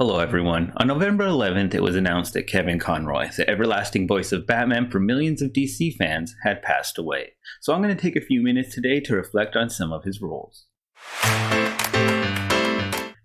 Hello everyone. On November 11th, it was announced that Kevin Conroy, the everlasting voice of Batman for millions of DC fans, had passed away. So I'm going to take a few minutes today to reflect on some of his roles.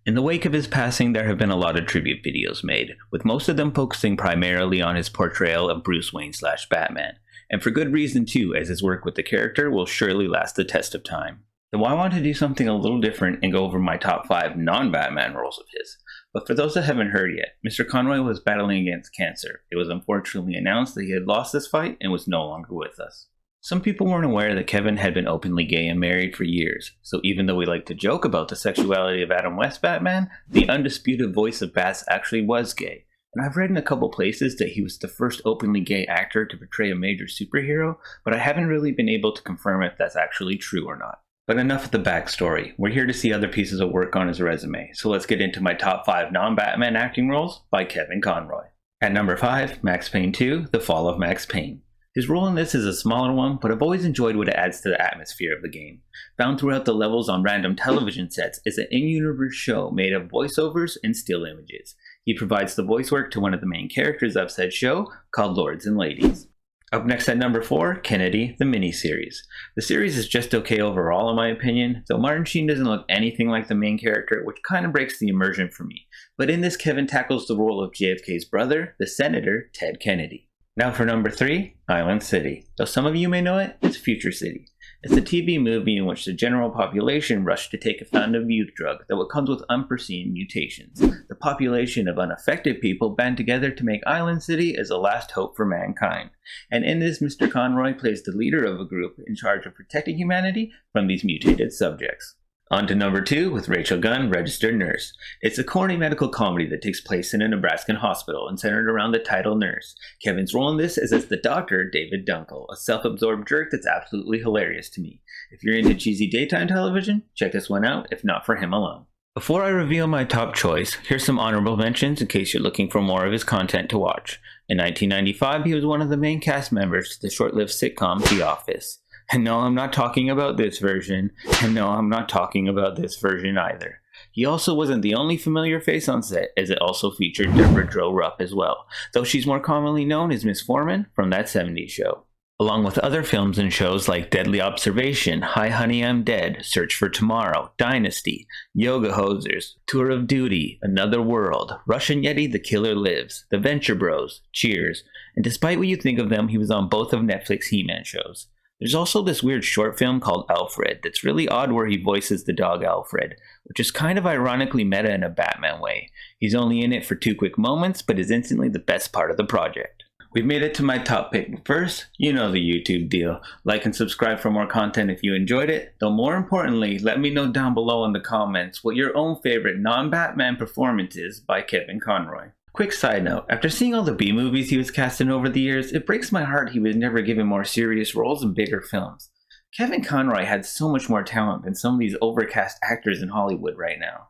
In the wake of his passing, there have been a lot of tribute videos made, with most of them focusing primarily on his portrayal of Bruce Wayne/Batman. And for good reason too, as his work with the character will surely last the test of time. So I want to do something a little different and go over my top 5 non-Batman roles of his. But for those that haven't heard yet, Mr. Conroy was battling against cancer. It was unfortunately announced that he had lost this fight and was no longer with us. Some people weren't aware that Kevin had been openly gay and married for years, so even though we like to joke about the sexuality of Adam West's Batman, the undisputed voice of Bats actually was gay. And I've read in a couple places that he was the first openly gay actor to portray a major superhero, but I haven't really been able to confirm if that's actually true or not. But enough of the backstory. We're here to see other pieces of work on his resume, so let's get into my top 5 non-Batman acting roles by Kevin Conroy. At number 5, Max Payne 2, The Fall of Max Payne. His role in this is a smaller one, but I've always enjoyed what it adds to the atmosphere of the game. Found throughout the levels on random television sets is an in-universe show made of voiceovers and still images. He provides the voice work to one of the main characters of said show, called Lords and Ladies. Up next at number 4, Kennedy, the miniseries. The series is just okay overall in my opinion, though Martin Sheen doesn't look anything like the main character, which kind of breaks the immersion for me. But in this, Kevin tackles the role of JFK's brother, the Senator, Ted Kennedy. Now for number 3, Island City. Though some of you may know it, it's Future City. It's a TV movie in which the general population rushed to take a fountain of youth drug, though it comes with unforeseen mutations. The population of unaffected people band together to make Island City as a last hope for mankind. And in this, Mr. Conroy plays the leader of a group in charge of protecting humanity from these mutated subjects. On to number 2 with Rachel Gunn, Registered Nurse. It's a corny medical comedy that takes place in a Nebraskan hospital and centered around the title nurse. Kevin's role in this is as the doctor, David Dunkel, a self-absorbed jerk that's absolutely hilarious to me. If you're into cheesy daytime television, check this one out, if not for him alone. Before I reveal my top choice, here's some honorable mentions in case you're looking for more of his content to watch. In 1995, he was one of the main cast members to the short-lived sitcom The Office. And no, I'm not talking about this version, and no, I'm not talking about this version either. He also wasn't the only familiar face on set, as it also featured Deborah Jo Rupp as well, though she's more commonly known as Miss Foreman from That 70s Show. Along with other films and shows like Deadly Observation, Hi Honey I'm Dead, Search for Tomorrow, Dynasty, Yoga Hosers, Tour of Duty, Another World, Russian Yeti The Killer Lives, The Venture Bros, Cheers, and despite what you think of them, he was on both of Netflix He-Man shows. There's also this weird short film called Alfred that's really odd where he voices the dog Alfred, which is kind of ironically meta in a Batman way. He's only in it for 2 quick moments, but is instantly the best part of the project. We've made it to my top pick, but first, you know the YouTube deal. Like and subscribe for more content if you enjoyed it, though more importantly, let me know down below in the comments what your own favorite non-Batman performance is by Kevin Conroy. Quick side note, after seeing all the B-movies he was cast in over the years, it breaks my heart he was never given more serious roles in bigger films. Kevin Conroy had so much more talent than some of these overcast actors in Hollywood right now.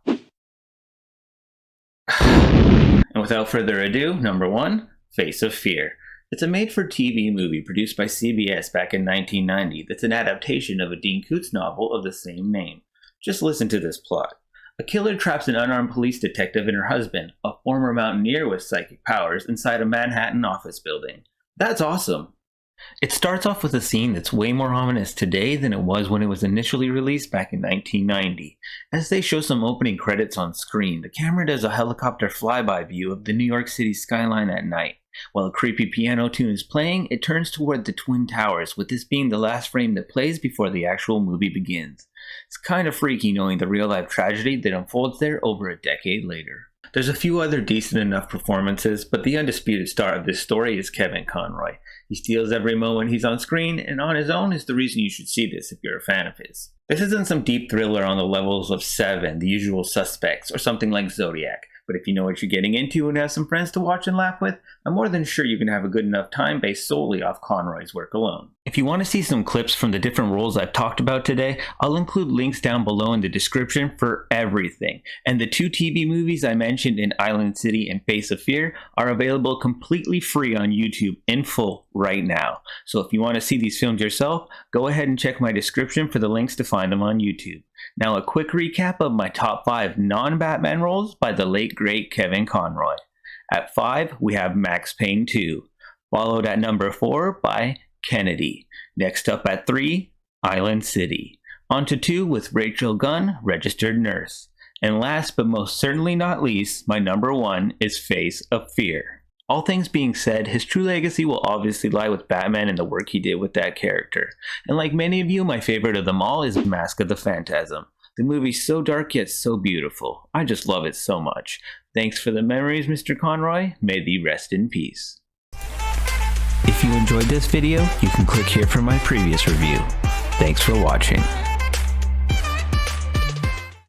And without further ado, number 1, Face of Fear. It's a made-for-TV movie produced by CBS back in 1990 that's an adaptation of a Dean Koontz novel of the same name. Just listen to this plot. A killer traps an unarmed police detective and her husband, a former mountaineer with psychic powers, inside a Manhattan office building. That's awesome! It starts off with a scene that's way more ominous today than it was when it was initially released back in 1990. As they show some opening credits on screen, the camera does a helicopter flyby view of the New York City skyline at night. While a creepy piano tune is playing, it turns toward the Twin Towers, with this being the last frame that plays before the actual movie begins. It's kind of freaky knowing the real-life tragedy that unfolds there over a decade later. There's a few other decent enough performances, but the undisputed star of this story is Kevin Conroy. He steals every moment he's on screen, and on his own is the reason you should see this if you're a fan of his. This isn't some deep thriller on the levels of Seven, The Usual Suspects, or something like Zodiac. But if you know what you're getting into and have some friends to watch and laugh with, I'm more than sure you can have a good enough time based solely off Conroy's work alone. If you want to see some clips from the different roles I've talked about today, I'll include links down below in the description for everything. And the 2 TV movies I mentioned in Island City and Face of Fear are available completely free on YouTube in full right now. So if you want to see these films yourself, go ahead and check my description for the links to find them on YouTube. Now a quick recap of my top 5 non-Batman roles by the late great Kevin Conroy. At 5, we have Max Payne 2, followed at number 4 by Kennedy. Next up at 3, Island City. On to 2 with Rachel Gunn, Registered Nurse. And last but most certainly not least, my number 1 is Face of Fear. All things being said, his true legacy will obviously lie with Batman and the work he did with that character. And like many of you, my favorite of them all is Mask of the Phantasm. The movie's so dark yet so beautiful. I just love it so much. Thanks for the memories, Mr. Conroy. May thee rest in peace. If you enjoyed this video, you can click here for my previous review. Thanks for watching.